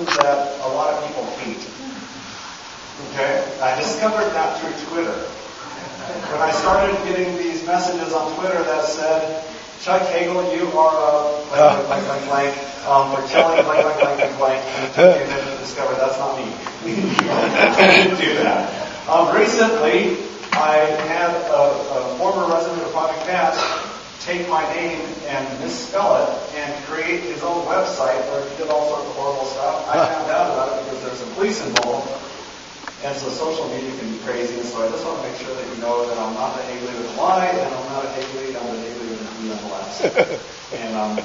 person that a lot of people hate. Okay? I discovered that through Twitter. When I started getting these messages on Twitter that said, Chuck Hagel, you are blank, for killing blank, and then discovered that's not me. I didn't do that. Recently, I had a former resident of Project Patch take my name and misspell it and create his own website where he did all sorts of horrible stuff. I found out about it because there's some police involved. And so social media can be crazy, and so I just want to make sure that you know that I'm not a Haley with a Y, and I'm not a Haley, I'm a Haley with an E on the last. And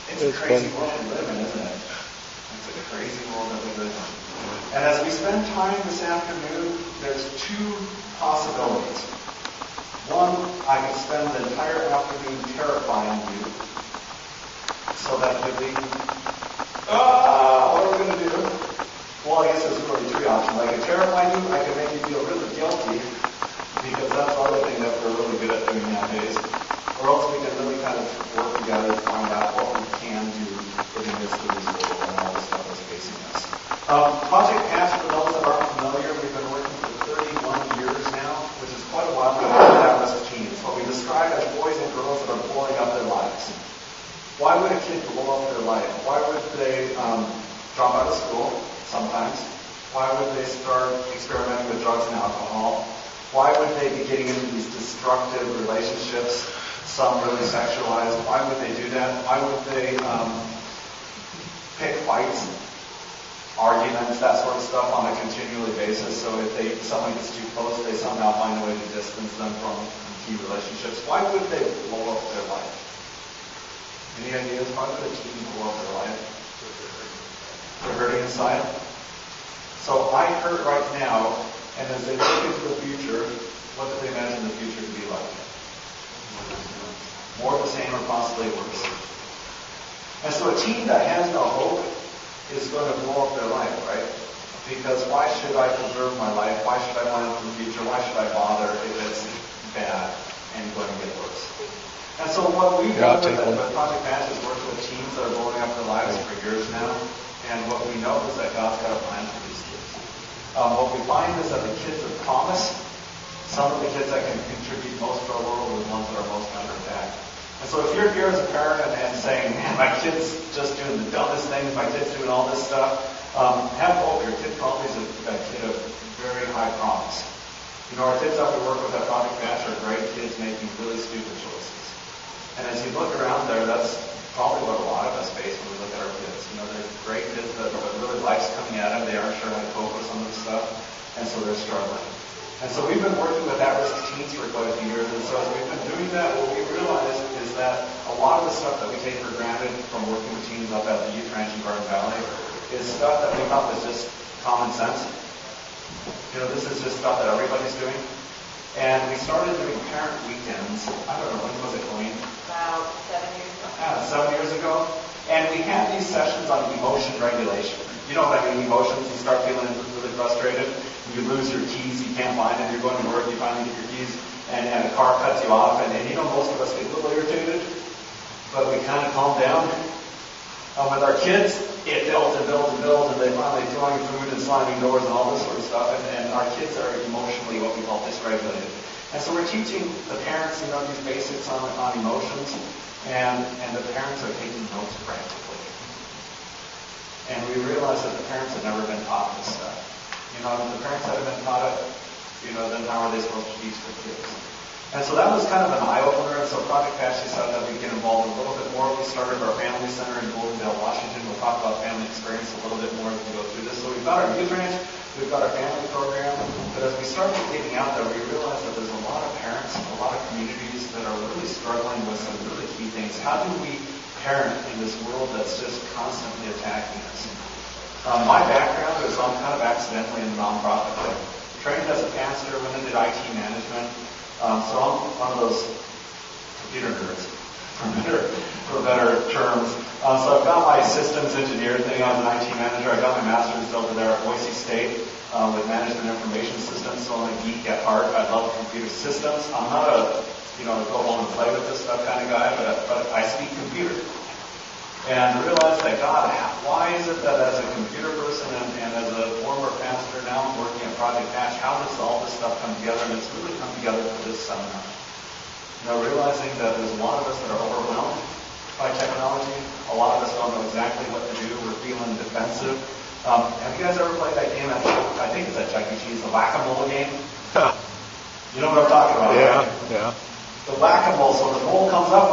it's a crazy world we live in, isn't it? It's a crazy world that we live in. And as we spend time this afternoon, there's two possibilities. One, I could spend the entire afternoon terrifying you, so that could be, what are we going to do? Well, I guess there's really three options. I could terrify you, I could make you feel really guilty, because that's the other thing that we're really good at doing nowadays. Or else we can really kind of work together to find out what we can do in the midst of this world and all the stuff that's facing us. Project Patch, for those that aren't familiar, we've been working for 31 years now, which is quite a while with at-risk teens. What we describe as boys and girls that are blowing up their lives. Why would a kid blow up their life? Why would they drop out of school? Sometimes. Why would they start experimenting with drugs and alcohol? Why would they be getting into these destructive relationships, some really sexualized? Why would they do that? Why would they pick fights, arguments, that sort of stuff on a continually basis? So if someone gets too close, they somehow find a way to distance them from key relationships. Why would they blow up their life? Any ideas? Why would a teen blow up their life? They're hurting inside. So I hurt right now, and as they look into the future, what do they imagine the future to be like? More of the same or possibly worse. And so a teen that has no hope is going to blow up their life, right? Because why should I preserve my life? Why should I plan for the future? Why should I bother if it's bad and going to get worse? And so what we've done with Project Patch is work with teens that are blowing up their lives for years now. And what we know is that God's got a plan for these kids. What we find is that the kids of promise, some of the kids that can contribute most to our world are the ones that are most under attack. And so if you're here as a parent and saying, man, my kid's just doing the dumbest things, my kid's doing all this stuff, have hope. Your kid probably is a kid of very high promise. You know, our kids that we work with at Project Patch are great kids making really stupid choices. And as you look around there, that's probably what a lot of us face when we look at our kids. You know, they're great kids that really life's coming at them. They aren't sure how to cope with some of the stuff, and so they're struggling. And so we've been working with at-risk teens for quite a few years, and so as we've been doing that, what we realized is that a lot of the stuff that we take for granted from working with teens up at the Youth Ranch in Garden Valley is stuff that we thought was just common sense. You know, this is just stuff that everybody's doing. And we started doing parent weekends. I don't know, when was it, Colleen? About 7 years ago. 7 years ago. And we had these sessions on emotion regulation. You know what I mean, emotions. You start feeling really frustrated. You lose your keys, you can't find them. You're going to work, you finally get your keys, and a car cuts you off. And you know, most of us get a little irritated, but we kind of calm down. With our kids, it builds and builds and builds, and they finally throwing food and slamming doors and all this sort of stuff. And our kids are emotionally what we call dysregulated. And so we're teaching the parents, you know, these basics on emotions, and the parents are taking notes practically. And we realize that the parents have never been taught this stuff. You know, if the parents haven't been taught it, you know, then how are they supposed to teach their kids? And so that was kind of an eye-opener, and so Project Patch decided that we get involved a little bit more. We started our family center in Goldendale, Washington. We'll talk about family experience a little bit more as we go through this. So we've got our youth ranch, we've got our family program, but as we started getting out there, we realized that there's a lot of parents, a lot of communities that are really struggling with some really key things. How do we parent in this world that's just constantly attacking us? My background is I'm kind of accidentally in the nonprofit thing. Trained as a pastor, went into IT management. So I'm one of those computer nerds, for better terms. So I've got my systems engineer thing. I'm an IT manager. I got my master's over there at Boise State with management information systems. So I'm a geek at heart. I love computer systems. I'm not a, go home and play with this stuff kind of guy, but I speak computer. And realized that, God, why is it that as a Project Hatch, how does all this stuff come together? And it's really come together for this seminar. Realizing that there's a lot of us that are overwhelmed by technology. A lot of us don't know exactly what to do. We're feeling defensive. Have you guys ever played that game I think it's at Chuck E. Cheese, the whack-a-mole game? You know what I'm talking about, Yeah, right? yeah. The whack-a-mole, so the mole comes up